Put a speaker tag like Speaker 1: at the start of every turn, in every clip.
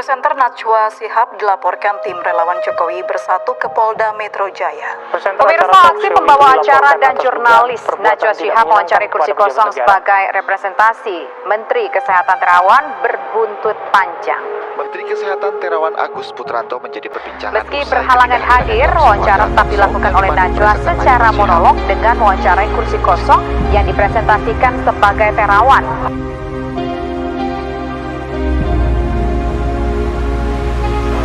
Speaker 1: Presenter Najwa Shihab dilaporkan tim relawan Jokowi Bersatu ke Polda Metro Jaya.
Speaker 2: Pemirsa, aksi pembawa acara dan jurnalis Najwa Shihab mencari kursi kosong sebagai representasi Menteri Kesehatan Terawan berbuntut panjang.
Speaker 3: Menteri Kesehatan Terawan Agus Putranto menjadi perbincangan.
Speaker 2: Meski berhalangan hadir, wawancara tetap dilakukan oleh Najwa secara monolog dengan mewawancarai kursi kosong yang dipresentasikan sebagai Terawan.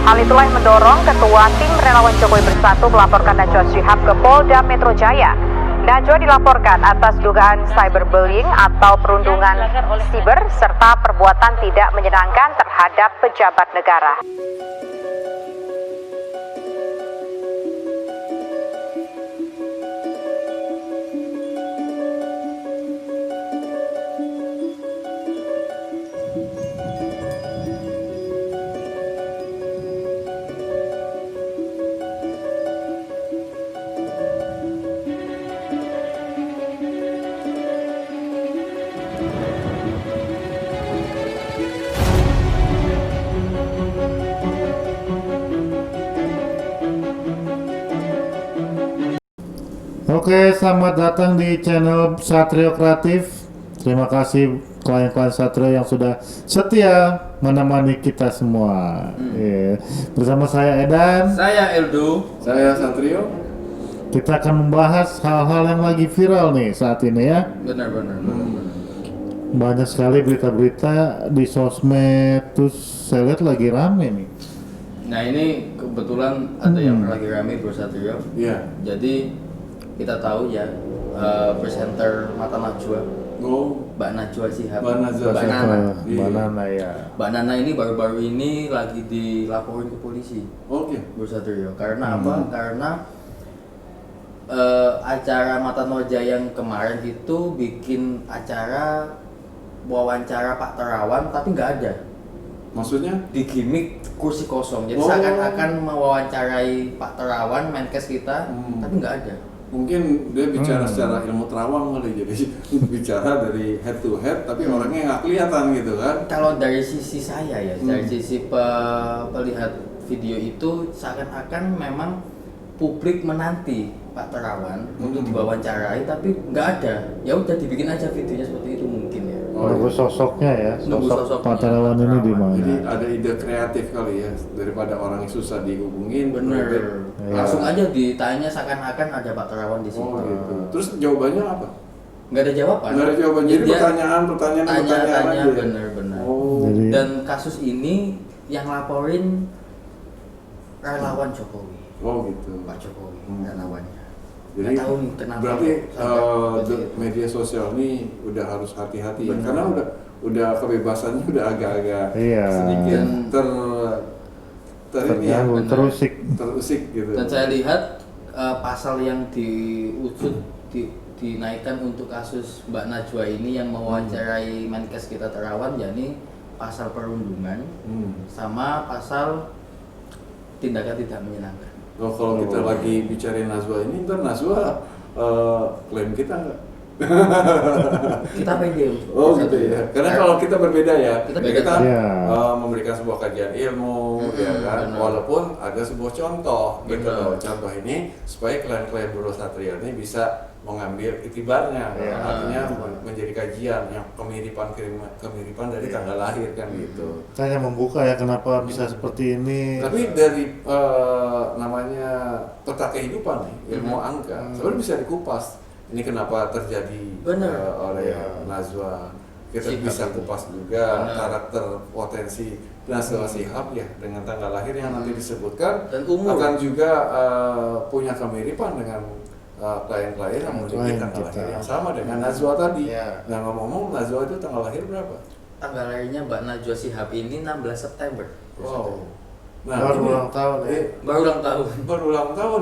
Speaker 2: Hal itulah yang mendorong Ketua Tim Relawan Jokowi Bersatu melaporkan Najwa Shihab ke Polda Metro Jaya. Najwa dilaporkan atas dugaan cyberbullying atau perundungan siber serta perbuatan tidak menyenangkan terhadap pejabat negara.
Speaker 4: Oke, selamat datang di channel Satrio Kreatif. Terima kasih klien-klien Satrio yang sudah setia menemani kita semua. Bersama saya Edan,
Speaker 5: saya Eldo,
Speaker 6: saya Satrio.
Speaker 4: Kita akan membahas hal-hal yang lagi viral nih saat ini ya.
Speaker 5: Benar.
Speaker 4: Banyak sekali berita-berita di sosmed, terus saya lihat lagi rame nih.
Speaker 5: Nah ini kebetulan ada yang lagi rame Bro Satrio.
Speaker 6: Iya.
Speaker 5: Jadi kita tahu ya, presenter Mata Najwa, Mbak Najwa Shihab, Mbak
Speaker 4: Nana ya.
Speaker 5: Mbak Nana ini baru-baru ini lagi dilaporin ke polisi.
Speaker 6: Oke.
Speaker 5: Bro Satrio. Karena apa? Karena acara Mata Najwa yang kemarin itu bikin acara wawancara Pak Terawan tapi nggak ada.
Speaker 6: Maksudnya?
Speaker 5: Di gimmick kursi kosong. Jadi seakan-akan mewawancarai Pak Terawan, Menkes kita, tapi nggak ada.
Speaker 6: Mungkin dia bicara secara ilmu terawang kali, jadi bicara dari head to head tapi orangnya nggak kelihatan gitu kan.
Speaker 5: Kalau dari sisi saya ya, dari sisi pelihat video itu seakan-akan memang publik menanti Pak Terawan untuk diwawancarai tapi nggak ada. Ya udah dibikin aja videonya seperti itu mungkin ya.
Speaker 4: Nunggu sosoknya ya, sosok Pak Terawan ini di mana?
Speaker 6: Jadi ada ide kreatif kali ya, daripada orang yang susah dihubungin.
Speaker 5: Bener. Langsung aja ditanya seakan-akan ada Pak Terawan di situ.
Speaker 6: Oh gitu. Terus jawabannya apa?
Speaker 5: Nggak ada jawaban.
Speaker 6: Nggak ada jawaban. Jadi
Speaker 5: Dia
Speaker 6: pertanyaan
Speaker 5: tanya
Speaker 6: aja.
Speaker 5: Bener.
Speaker 6: Oh.
Speaker 4: Jadi,
Speaker 5: Dan kasus ini yang laporin relawan Jokowi.
Speaker 6: Oh gitu.
Speaker 5: Pak Jokowi, relawannya.
Speaker 6: Jadi
Speaker 5: Nggak tahu nih kenapa.
Speaker 6: berarti
Speaker 5: sampai
Speaker 6: media sosial ini udah harus hati-hati ya, karena udah kebebasannya udah agak-agak sedikit terusik gitu.
Speaker 5: Dan saya lihat pasal yang dinaikkan untuk kasus Mbak Najwa ini yang mewawancarai Menkes kita Terawan, yakni pasal perundungan sama pasal tindakan tidak menyenangkan.
Speaker 6: Oh, kalau kita lagi bicarain Najwa ini, ntar Najwa klaim kita nggak?
Speaker 5: Kita pede.
Speaker 6: Oh gitu ya. Karena kalau kita berbeda ya, kita memberikan sebuah kajian ilmu, ya kan. Walaupun ada sebuah contoh, gitu loh. Contoh ini supaya klien-klien Bro Satrio ini bisa mengambil itibarnya, artinya menjadi kajian yang kemiripan dari tanggal lahir kan gitu.
Speaker 4: saya membuka ya kenapa bisa seperti ini.
Speaker 6: Tapi dari namanya peta kehidupan nih, ilmu angka, sebenarnya bisa dikupas. Ini kenapa terjadi oleh Najwa. Kita bisa kupas juga karakter potensi Najwa Shihab ya dengan tanggal lahir yang nanti disebutkan
Speaker 5: dan umur.
Speaker 6: Akan juga punya kemiripan dengan klien-klien yang memiliki tanggal lahir yang sama dengan Najwa tadi. Nah ngomong-ngomong, Najwa itu tanggal lahir berapa?
Speaker 5: Tanggal lahirnya Mbak Najwa Shihab ini 16 September.
Speaker 6: Wow. Nah,
Speaker 4: baru ulang tahun ya.
Speaker 5: Baru ulang tahun ya.
Speaker 6: Baru ulang tahun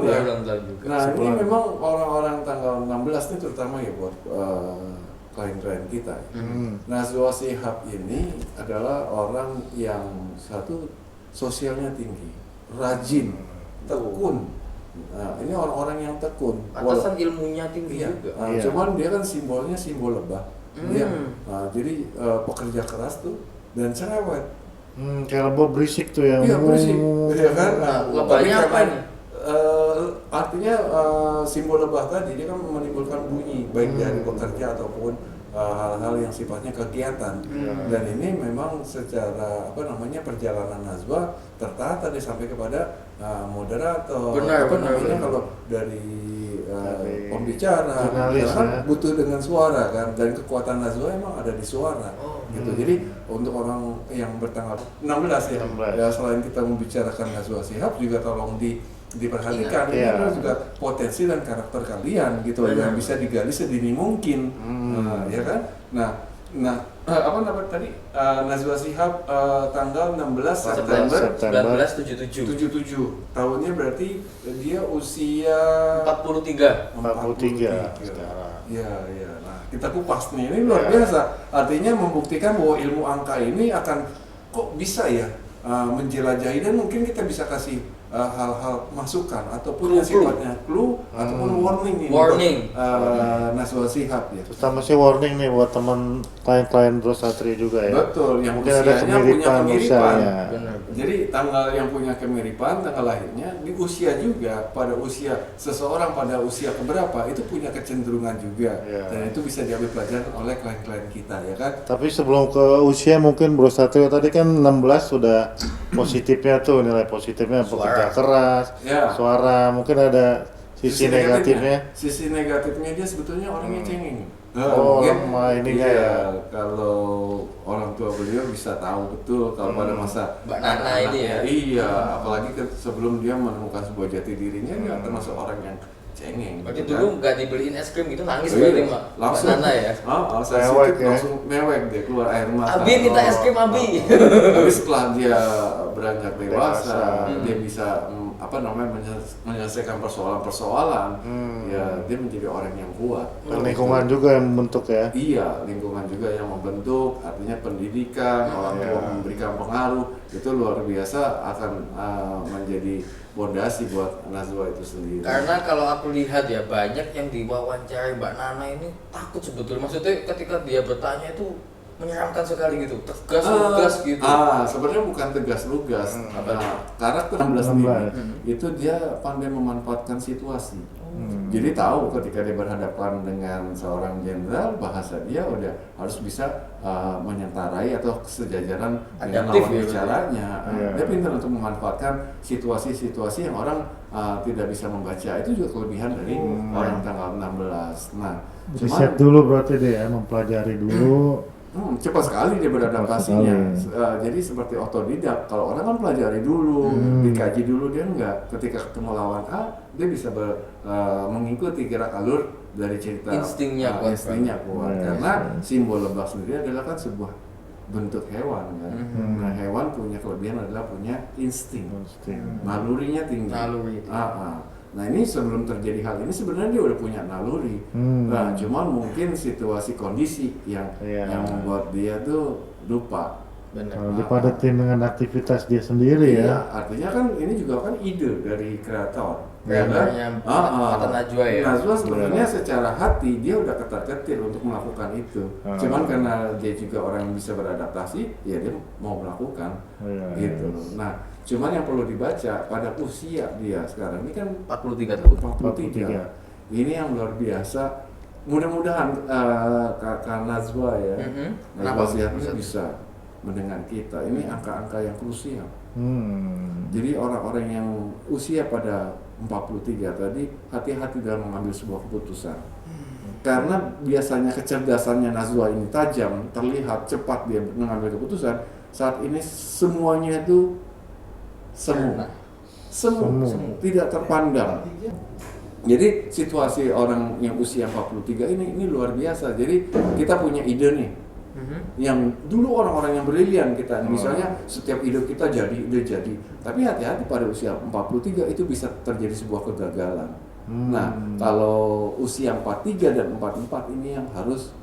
Speaker 6: juga. Nah, ini
Speaker 4: Sebulan.
Speaker 6: memang orang-orang tanggal 16 ini terutama ya buat klien-klien kita. Najwa Shihab ini adalah orang yang satu sosialnya tinggi, rajin, tekun. Nah, ini orang-orang yang tekun.
Speaker 5: Atasan ilmunya tinggi juga.
Speaker 6: Nah, cuman dia kan simbol lebah. Dia, jadi pekerja keras tuh dan cerewet.
Speaker 4: Kayak lebah berisik tuh ya.
Speaker 6: Iya berisik, ya kan? Nah,
Speaker 5: lebahnya
Speaker 6: tapi
Speaker 5: apa
Speaker 6: karena,
Speaker 5: ini?
Speaker 6: artinya simbol lebah tadi dia kan menimbulkan bunyi baik dari bekerja ataupun hal-hal yang sifatnya kegiatan. Dan ini memang secara perjalanan Najwa tertata dia sampai kepada moderator.
Speaker 5: Benar.
Speaker 6: Kalau dari pembicara,
Speaker 4: jurnalis,
Speaker 6: kan
Speaker 4: ya.
Speaker 6: butuh dengan suara kan, dan kekuatan Najwa emang ada di suara. Gitu. Jadi untuk orang yang bertanggal 16 ya,
Speaker 4: 16.
Speaker 6: ya selain kita membicarakan Najwa Shihab juga tolong diperhatikan ini
Speaker 4: Iya.
Speaker 6: adalah juga potensi dan karakter kalian gitu yang bisa digali sedini mungkin. Ya kan? Nah, apa namanya tadi? Najwa Shihab tanggal 16 September
Speaker 5: 1977.
Speaker 6: 77. Tahunnya berarti dia usia
Speaker 5: 43.
Speaker 4: 43 sekarang.
Speaker 6: Iya. Nah, kita kupas nih. Ini luar biasa. Artinya membuktikan bahwa ilmu angka ini akan kok bisa ya menjelajahi, dan mungkin kita bisa kasih hal-hal masukan ataupun yang sifatnya clue ataupun warning ini
Speaker 5: Warning.
Speaker 6: buat Najwa Shihab ya.
Speaker 4: Terutama sih warning nih buat teman klien-klien Bro Satrio juga ya.
Speaker 6: Betul, yang
Speaker 4: Mungkin ada
Speaker 6: usianya punya
Speaker 4: kemiripan
Speaker 6: kemiripan.
Speaker 4: usianya.
Speaker 5: Benar.
Speaker 6: Jadi tanggal yang punya kemiripan, tanggal lahirnya di usia juga, pada usia seseorang pada usia keberapa itu punya kecenderungan juga.
Speaker 4: Iya.
Speaker 6: Dan itu bisa diambil pelajaran oleh klien-klien kita ya kan.
Speaker 4: Tapi sebelum ke usia mungkin Bro Satrio tadi kan 16 sudah positifnya tuh, nilai positifnya bekerja keras,
Speaker 6: Ya.
Speaker 4: suara, mungkin ada sisi negatifnya.
Speaker 6: Sisi negatifnya dia sebetulnya orangnya cengeng.
Speaker 4: Oh,
Speaker 6: mungkin
Speaker 4: lemah ininya
Speaker 6: iya,
Speaker 4: ya.
Speaker 6: kalau orang tua beliau bisa tahu betul kalau pada masa
Speaker 5: Mbak Nana ini ya.
Speaker 6: Iya, apalagi sebelum dia menemukan sebuah jati dirinya, dia termasuk orang yang cengeng.
Speaker 5: Berarti
Speaker 6: gitu
Speaker 5: dulu
Speaker 6: kan.
Speaker 5: nggak dibeliin es krim itu nangis
Speaker 6: Oh,
Speaker 5: berarti
Speaker 6: iya.
Speaker 5: Mbak
Speaker 6: Langsung
Speaker 5: Nana ya.
Speaker 6: sensitif,
Speaker 4: Mewek ya.
Speaker 6: langsung mewek dia, keluar air mata.
Speaker 5: Abi minta es krim Abi.
Speaker 6: Tapi setelah dia beranjak dewasa,
Speaker 4: Dewasa.
Speaker 6: dia bisa menyelesaikan persoalan-persoalan. Ya, dia menjadi orang yang kuat.
Speaker 4: Dan lingkungan juga yang membentuk ya.
Speaker 6: Iya, lingkungan juga yang membentuk, artinya pendidikan, orang tua memberikan pengaruh, itu luar biasa akan menjadi fondasi buat Najwa itu sendiri.
Speaker 5: Karena kalau aku lihat ya banyak yang diwawancarai Mbak Nana ini takut sebetulnya. Maksudnya ketika dia bertanya itu menyeramkan sekali gitu, tegas lugas gitu.
Speaker 6: Sebenarnya bukan tegas lugas. Karakter 16 ini itu dia pandai memanfaatkan situasi. Jadi tahu ketika dia berhadapan dengan seorang jenderal, bahasa dia udah harus bisa menyenterai atau sejajaran dengan
Speaker 5: Adaptif
Speaker 6: lawan
Speaker 5: ya,
Speaker 6: bicaranya.
Speaker 4: Iya.
Speaker 6: Dia pintar untuk memanfaatkan situasi-situasi yang orang tidak bisa membaca. Itu juga kelebihan dari orang tanggal 16. Nah,
Speaker 4: Riset dulu berarti dia ya, mempelajari dulu.
Speaker 6: cepat sekali dia beradaptasinya. Jadi seperti otodidak. Kalau orang kan pelajari dulu, dikaji dulu, dia enggak. Ketika ketemu lawan A, dia bisa mengikuti gerak alur dari cerita.
Speaker 5: Instingnya kuat.
Speaker 6: Instingnya kuat.
Speaker 4: Yes,
Speaker 6: Karena simbol lebah sendiri adalah kan sebuah bentuk hewan kan. Nah, hewan punya kelebihan adalah punya insting. Nalurinya tinggi.
Speaker 5: Naluri.
Speaker 6: Nah, ini sebelum terjadi hal ini sebenarnya dia udah punya naluri. Nah, cuman mungkin situasi kondisi yang membuat dia tuh lupa.
Speaker 5: Benar.
Speaker 4: Kalau dipadatin dengan aktivitas dia sendiri
Speaker 6: Iya,
Speaker 4: ya.
Speaker 6: artinya kan ini juga kan ide dari kreator.
Speaker 5: Kreatornya Mata Najwa ya.
Speaker 6: Najwa sebenarnya secara hati dia udah ketar-ketir untuk melakukan itu. Cuman karena dia juga orang yang bisa beradaptasi, ya dia mau melakukan gitu. Nah, cuman yang perlu dibaca pada usia dia sekarang ini kan
Speaker 5: 43 tahun.
Speaker 6: 43. Ini yang luar biasa. Mudah-mudahan Kak Najwa ya, Najwa Shihab ini bisa mendengar kita. Ini angka-angka yang krusial. Jadi orang-orang yang usia pada 43 tadi hati-hati dalam mengambil sebuah keputusan. Karena biasanya kecerdasannya Najwa ini tajam, terlihat cepat dia mengambil keputusan. Saat ini semuanya itu semu, tidak terpandang. Jadi situasi orang yang usia 43 ini luar biasa. Jadi kita punya ide nih, yang dulu orang-orang yang brilian kita, misalnya setiap ide kita jadi. Tapi hati-hati pada usia 43 itu bisa terjadi sebuah kegagalan. Nah, kalau usia 43 dan 44 ini yang harus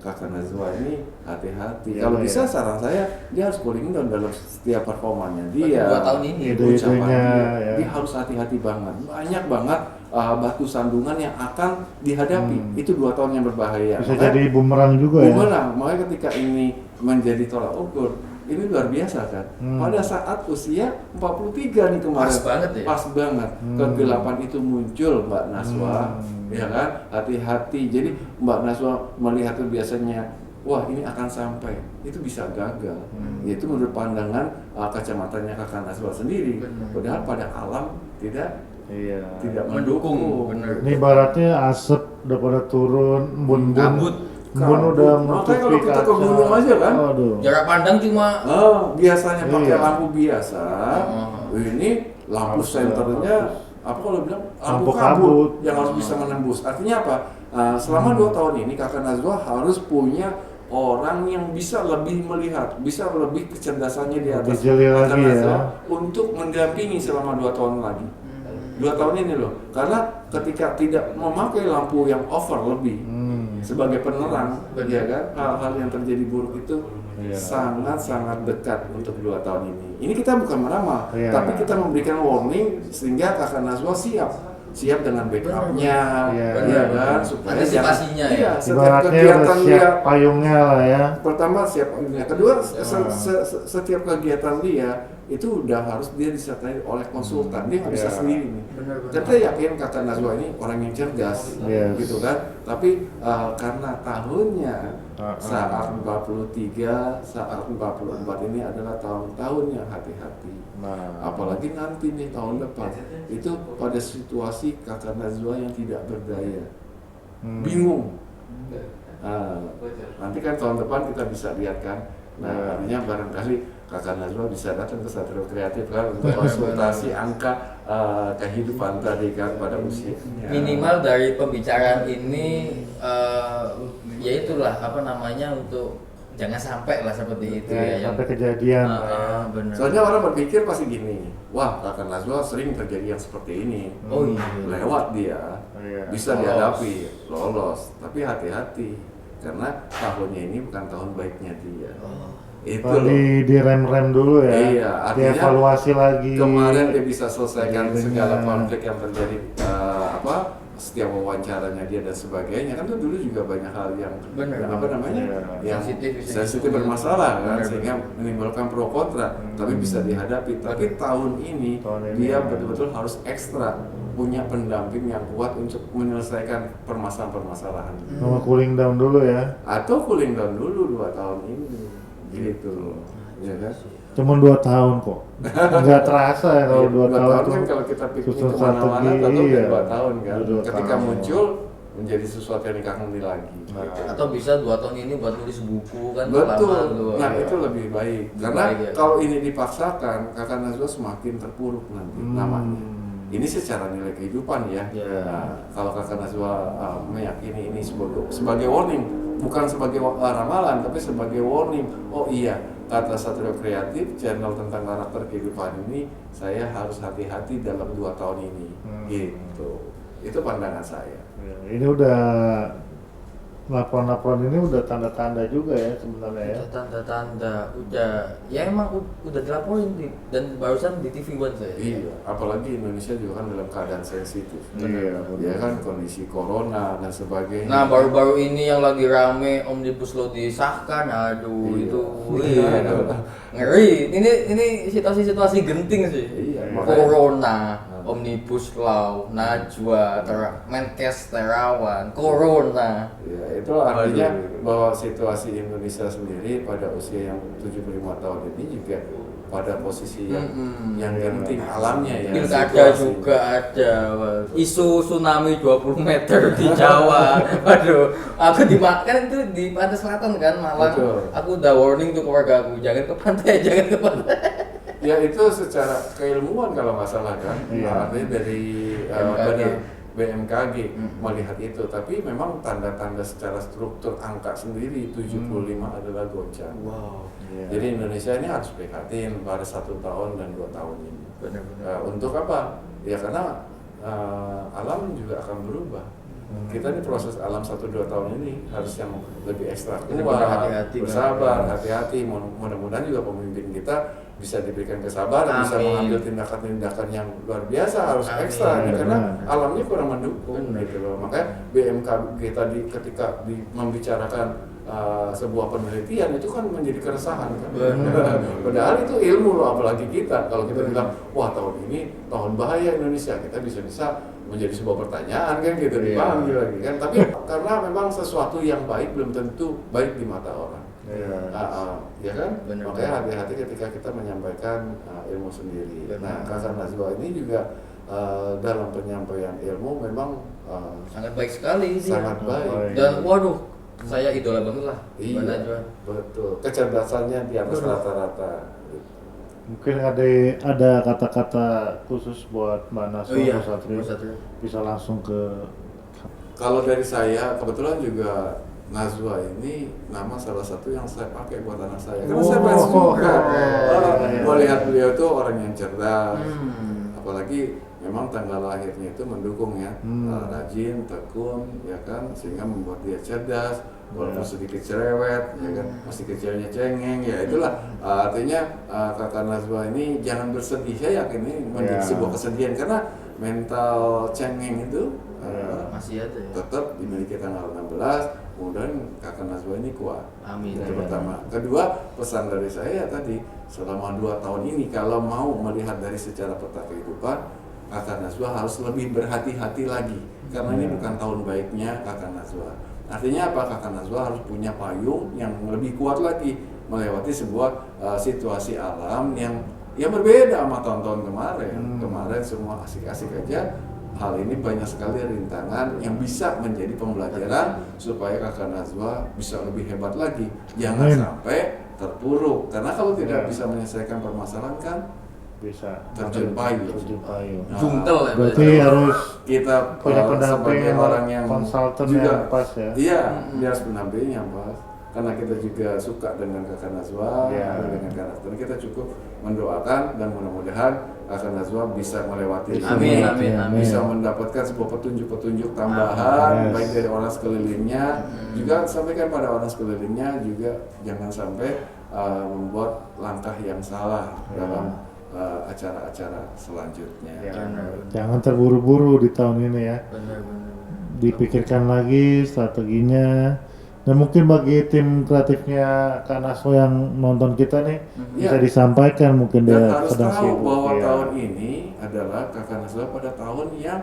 Speaker 6: Kakak Najwa ini hati-hati. Kalau bisa saran saya dia harus cooling down dalam setiap performanya dia.
Speaker 5: 2 tahun ini.
Speaker 6: Ucapan
Speaker 4: Ide-idenya,
Speaker 6: dia, dia harus hati-hati banget. Banyak banget batu sandungan yang akan dihadapi. Itu 2 tahun yang berbahaya.
Speaker 4: Bisa jadi bumerang juga ya.
Speaker 6: Bumerang. Makanya ketika ini menjadi tolak ukur, ini luar biasa kan. Pada saat usia 43 nih kemarin.
Speaker 5: Pas banget ya?
Speaker 6: Pas banget. Kegelapan itu muncul Mbak Naswa, ya kan? Hati-hati. Jadi Mbak Naswa melihat itu biasanya, wah ini akan sampai, itu bisa gagal. Itu menurut pandangan kacamatanya Kakak Naswa sendiri. Padahal pada alam tidak mendukung.
Speaker 5: Bener.
Speaker 4: Ini ibaratnya asap udah pada turun, embun udah
Speaker 6: Makanya kalau
Speaker 4: menutupi
Speaker 6: kita ke gunung aja kan,
Speaker 4: Aduh.
Speaker 5: Jarak pandang cuma
Speaker 6: biasanya pakai
Speaker 4: Iya.
Speaker 6: lampu biasa. Ini lampu senternya apa kalau bilang lampu
Speaker 4: Lampu
Speaker 6: kabut
Speaker 4: kabut.
Speaker 6: yang harus bisa menembus. Artinya apa? Selama 2 tahun ini Kakak Nazwa harus punya orang yang bisa lebih melihat, bisa lebih kecerdasannya di atas
Speaker 4: Lebih jeli
Speaker 6: Kakak
Speaker 4: lagi ya.
Speaker 6: Nazwa untuk mendampingi selama 2 tahun lagi. 2 tahun ini loh, karena ketika tidak memakai lampu yang over lebih sebagai penerang, ya kan, hal-hal yang terjadi buruk itu sangat-sangat dekat untuk 2 tahun ini. Ini kita bukan meramal, tapi kita memberikan warning sehingga Kakak Nazwa siap dengan backupnya, ya kan, supaya
Speaker 5: Antisipasinya ya.
Speaker 6: iya, setiap
Speaker 4: Ibaratnya udah
Speaker 6: kegiatan
Speaker 4: siap
Speaker 6: dia,
Speaker 4: payungnya lah ya.
Speaker 6: pertama siap payungnya, kedua setiap kegiatan dia itu udah harus dia disertai oleh konsultan, dia nggak bisa sendiri nih. Kita yakin Kakak Nazwa ini orang yang cerdas, gitu kan. Tapi karena tahunnya saat 43, saat 44 ini adalah tahun-tahun yang hati-hati. Apalagi nanti nih tahun depan itu pada situasi Kakak Nazwa yang tidak berdaya, bingung. Nanti kan tahun depan kita bisa lihat kan. Artinya barangkali Kakak Nazwa bisa datang ke Satrio Kreatif kan untuk konsultasi angka kehidupan tadi kan pada usia.
Speaker 5: Minimal dari pembicaraan ini ya itulah apa namanya, untuk jangan sampai lah seperti itu ya.
Speaker 4: Sampai kejadian.
Speaker 5: Benar.
Speaker 6: Soalnya orang berpikir pasti gini, wah Kakak Nazwa sering terjadi yang seperti ini.
Speaker 5: Oh iya.
Speaker 6: Lewat dia, bisa
Speaker 5: Lolos.
Speaker 6: dihadapi, lolos. Tapi hati-hati, karena tahunnya ini bukan tahun baiknya dia. Itu loh.
Speaker 4: Di rem dulu ya.
Speaker 6: Iya, artinya
Speaker 4: dievaluasi lagi.
Speaker 6: Kemarin dia bisa selesaikan
Speaker 4: Iya.
Speaker 6: segala konflik yang terjadi, setiap wawancaranya dia dan sebagainya. Kan tuh dulu juga banyak hal yang
Speaker 5: Benar.
Speaker 6: apa namanya, yang sensitif bermasalah kan,
Speaker 5: Benar,
Speaker 6: sehingga menimbulkan pro kontra. Tapi bisa dihadapi. Tapi tahun ini dia betul-betul harus ekstra punya pendamping yang kuat untuk menyelesaikan permasalahan-permasalahan.
Speaker 4: Sama cooling down dulu ya.
Speaker 6: Atau cooling down dulu 2 tahun ini. Gitu, ya kan?
Speaker 4: Cuma 2 tahun kok. Nggak terasa ya kalau 2 tahun
Speaker 6: kan
Speaker 4: tuh.
Speaker 6: kalau kita pikir
Speaker 4: susun
Speaker 6: kemana-mana
Speaker 4: strategi,
Speaker 6: tentu
Speaker 4: iya.
Speaker 6: 2 tahun kan.
Speaker 4: Udah 2
Speaker 6: Ketika
Speaker 4: tahun.
Speaker 6: muncul menjadi sesuatu yang dikagumi lagi.
Speaker 5: Atau bisa 2 tahun ini buat tulis buku kan.
Speaker 6: Betul.
Speaker 5: lama tuh.
Speaker 6: Nah itu lebih baik. Karena
Speaker 5: baik, ya.
Speaker 6: kalau ini dipaksakan, Kakak Nazwa semakin terpuruk nanti namanya. Ini secara nilai kehidupan ya. Nah, kalau Kakak Nazwa meyakini ini sebagai warning, bukan sebagai ramalan, tapi sebagai warning. Oh iya, kata Satrio Kreatif, channel tentang karakter kehidupan ini, saya harus hati-hati dalam 2 tahun ini. Gitu. Itu pandangan saya.
Speaker 4: Ini udah laporan-laporan ini udah tanda-tanda juga ya sebenarnya ya.
Speaker 5: Udah tanda-tanda, udah ya emang udah dilaporin dan barusan di TV One saya.
Speaker 6: Iya, apalagi Indonesia juga kan dalam keadaan sensitif.
Speaker 4: Iya,
Speaker 6: Ya kan kondisi corona dan sebagainya.
Speaker 5: Nah baru-baru ini yang lagi rame Omnibus Law disahkan, aduh
Speaker 6: Iya.
Speaker 5: itu ngeri. Ini situasi-situasi genting sih.
Speaker 6: Iya, makanya-
Speaker 5: Corona, Omnibus Law, Najwa, Menkes Terawan, Corona.
Speaker 6: Ya, itu artinya bahwa situasi Indonesia sendiri pada usia yang 75 tahun ini juga pada posisi yang genting alamnya ya.
Speaker 5: Pilkada
Speaker 6: situasi.
Speaker 5: juga ada. Isu tsunami 20 meter di Jawa. Waduh, aku dimakan itu di pantai selatan kan Malang.
Speaker 6: Betul.
Speaker 5: Aku udah warning tuh keluarga aku, jangan ke pantai, jangan ke pantai.
Speaker 6: Ya itu secara keilmuan kalau nggak salah kan. Artinya dari BMKG melihat itu, tapi memang tanda-tanda secara struktur angka sendiri 75 adalah goncang.
Speaker 5: Wow.
Speaker 6: Jadi Indonesia ini harus prihatin pada 1 tahun dan 2 tahun ini.
Speaker 5: Benar-benar.
Speaker 6: Untuk apa? Ya karena alam juga akan berubah. Kita ini proses alam 1-2 tahun ini harus yang lebih ekstra
Speaker 5: Benar-benar
Speaker 6: kuat,
Speaker 5: hati-hati,
Speaker 6: bersabar,
Speaker 5: benar.
Speaker 6: hati-hati. Mudah-mudahan juga pemimpin kita bisa diberikan kesabaran, bisa
Speaker 5: Amin.
Speaker 6: mengambil tindakan-tindakan yang luar biasa, harus
Speaker 5: Amin.
Speaker 6: ekstra nih, karena
Speaker 4: Benar.
Speaker 6: alamnya kurang mendukung
Speaker 5: Benar.
Speaker 6: gitu loh. Makanya BMKG tadi ketika membicarakan sebuah penelitian itu kan menjadi keresahan kan.
Speaker 5: Benar.
Speaker 6: Padahal itu ilmu loh, apalagi kita kalau kita bilang wah tahun ini tahun bahaya Indonesia, kita bisa menjadi sebuah pertanyaan kan gitu, dipanggil lagi kan. Tapi karena memang sesuatu yang baik belum tentu baik di mata orang. Ya kan?
Speaker 5: Benar.
Speaker 6: Makanya hati-hati ketika kita menyampaikan ilmu sendiri.
Speaker 5: Benar.
Speaker 6: Nah, Kakak Najwa ini juga dalam penyampaian ilmu memang
Speaker 5: Sangat baik sekali dia.
Speaker 6: sangat baik.
Speaker 5: Dan waduh, saya idola banget lah. Mbak
Speaker 6: Iya,
Speaker 5: Najwa.
Speaker 6: betul. Kecerdasannya di atas rata-rata.
Speaker 4: Mungkin ada kata-kata khusus buat Mbak Naswa
Speaker 5: Iya,
Speaker 4: Satrio.
Speaker 5: Mas Satrio.
Speaker 4: Bisa langsung ke
Speaker 6: Kalau dari saya, kebetulan juga Najwa ini nama salah satu yang saya pakai buat anak saya. Karena saya fans juga. Melihat beliau itu orang yang cerdas. Apalagi memang tanggal lahirnya itu mendukung ya. Rajin, tekun, ya kan, sehingga membuat dia cerdas. Walaupun sedikit cerewet, ya kan, masih kecilnya cengeng, ya itulah artinya Kakak Najwa ini jangan bersedih. Saya yakin ini menjadi sebuah kesedihan karena mental cengeng itu
Speaker 5: Masih ada ya.
Speaker 6: tetap dimiliki tanggal 16. Kemudian Kakak Najwa ini kuat.
Speaker 5: Amin.
Speaker 6: Itu pertama. Kedua, pesan dari saya tadi, selama 2 tahun ini kalau mau melihat dari secara peta kehidupan, Kakak Najwa harus lebih berhati-hati lagi karena ini bukan tahun baiknya Kakak Najwa. Artinya apa? Kakak Najwa harus punya payung yang lebih kuat lagi melewati sebuah situasi alam yang berbeda sama tahun-tahun kemarin. Kemarin semua asik-asik aja. Hal ini banyak sekali rintangan yang bisa menjadi pembelajaran supaya Kakak Najwa bisa lebih hebat lagi. Jangan sampai terpuruk. Karena kalau tidak bisa menyelesaikan permasalahan kan
Speaker 4: bisa
Speaker 6: terjun payung. Nah,
Speaker 5: Jungkel ya.
Speaker 4: Berarti harus
Speaker 6: kita
Speaker 4: punya pendamping
Speaker 6: sebagai orang yang
Speaker 4: konsultan
Speaker 6: juga
Speaker 4: yang pas ya.
Speaker 6: Iya, dia harus pendamping yang pas. Karena kita juga suka dengan Kakak Najwa, dengan karakter, kita cukup mendoakan dan mudah-mudahan Kakak Najwa bisa melewati
Speaker 5: Amin,
Speaker 6: ini,
Speaker 5: amin, amin.
Speaker 6: bisa mendapatkan sebuah petunjuk-petunjuk tambahan, baik dari orang sekelilingnya, juga sampaikan pada orang sekelilingnya juga jangan sampai membuat langkah yang salah dalam acara-acara selanjutnya.
Speaker 4: Jangan terburu-buru di tahun ini ya.
Speaker 5: Benar-benar.
Speaker 4: Dipikirkan lagi strateginya. Dan mungkin bagi tim kreatifnya Kak Naswa yang nonton kita nih bisa disampaikan mungkin
Speaker 6: Dan
Speaker 4: dia
Speaker 6: harus
Speaker 4: sedang
Speaker 6: tahu
Speaker 4: sibuk.
Speaker 6: bahwa
Speaker 4: ya.
Speaker 6: tahun ini adalah Kakak Najwa pada tahun yang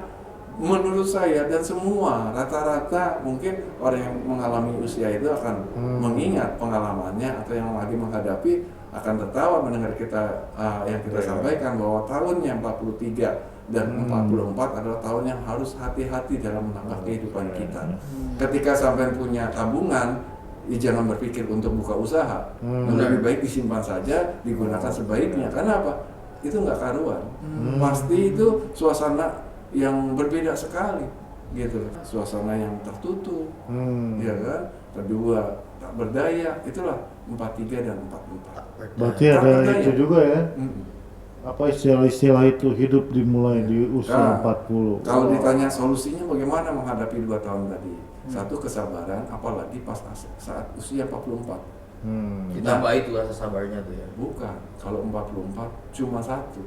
Speaker 6: menurut saya dan semua rata-rata mungkin orang yang mengalami usia itu akan mengingat pengalamannya atau yang lagi menghadapi akan tertawa mendengar kita yang kita sampaikan bahwa tahunnya 43 dan 44 adalah tahun yang harus hati-hati dalam menangkap kehidupan kita. Ketika sampai punya tabungan, ya jangan berpikir untuk buka usaha. Lebih baik disimpan saja, digunakan sebaiknya. Karena apa? Itu nggak karuan. Pasti itu suasana yang berbeda sekali, gitu. Suasana yang tertutup, ya kan. Kedua, tak berdaya. Itulah 43 dan 44.
Speaker 4: Berarti
Speaker 6: Tak
Speaker 4: ada
Speaker 6: berdaya.
Speaker 4: itu juga ya. Apa istilah-istilah itu hidup dimulai di usia 40.
Speaker 6: Kalau ditanya solusinya bagaimana menghadapi 2 tahun tadi? Satu, kesabaran, apalagi pas saat usia 44.
Speaker 5: Ditambah itu rasa sabarnya tuh ya.
Speaker 6: Bukan, kalau 44 cuma satu.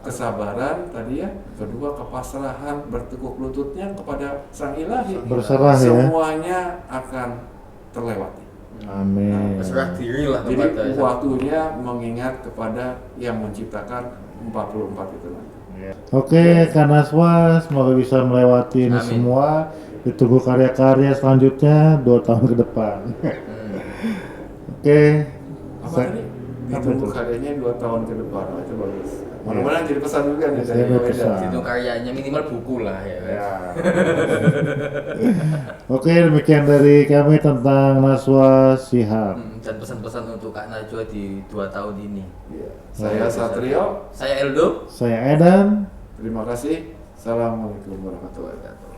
Speaker 6: Kesabaran tadi ya, kedua kepasrahan, bertekuk lututnya kepada Sang Ilahi.
Speaker 4: Berserah ya.
Speaker 6: Semuanya akan terlewati.
Speaker 4: Amin.
Speaker 5: Berserah diri lah
Speaker 6: Jadi
Speaker 5: kepada
Speaker 6: waktunya mengingat kepada yang menciptakan 44 itu nanti.
Speaker 4: Oke, Kak Naswa, semoga bisa melewati ini
Speaker 5: Amin.
Speaker 4: semua. Ditunggu karya-karya selanjutnya 2 tahun ke depan. Oke.
Speaker 6: Apa
Speaker 4: Sa-
Speaker 6: tadi?
Speaker 4: apa
Speaker 6: Ditunggu
Speaker 4: itu?
Speaker 6: karyanya 2 tahun ke depan. Oh, itu bagus. Mudah-mudahan jadi pesan juga nih dari
Speaker 4: Jadi
Speaker 6: Weda.
Speaker 4: pesan.
Speaker 5: itu karyanya minimal buku lah ya.
Speaker 4: Oke, demikian dari kami tentang Naswa Shihab.
Speaker 5: Dan pesan-pesan untuk Kak Najwa di 2 tahun ini.
Speaker 6: Iya. Saya Satrio.
Speaker 5: Saya Eldo.
Speaker 4: Saya Edan.
Speaker 6: Terima kasih. Assalamualaikum warahmatullahi wabarakatuh.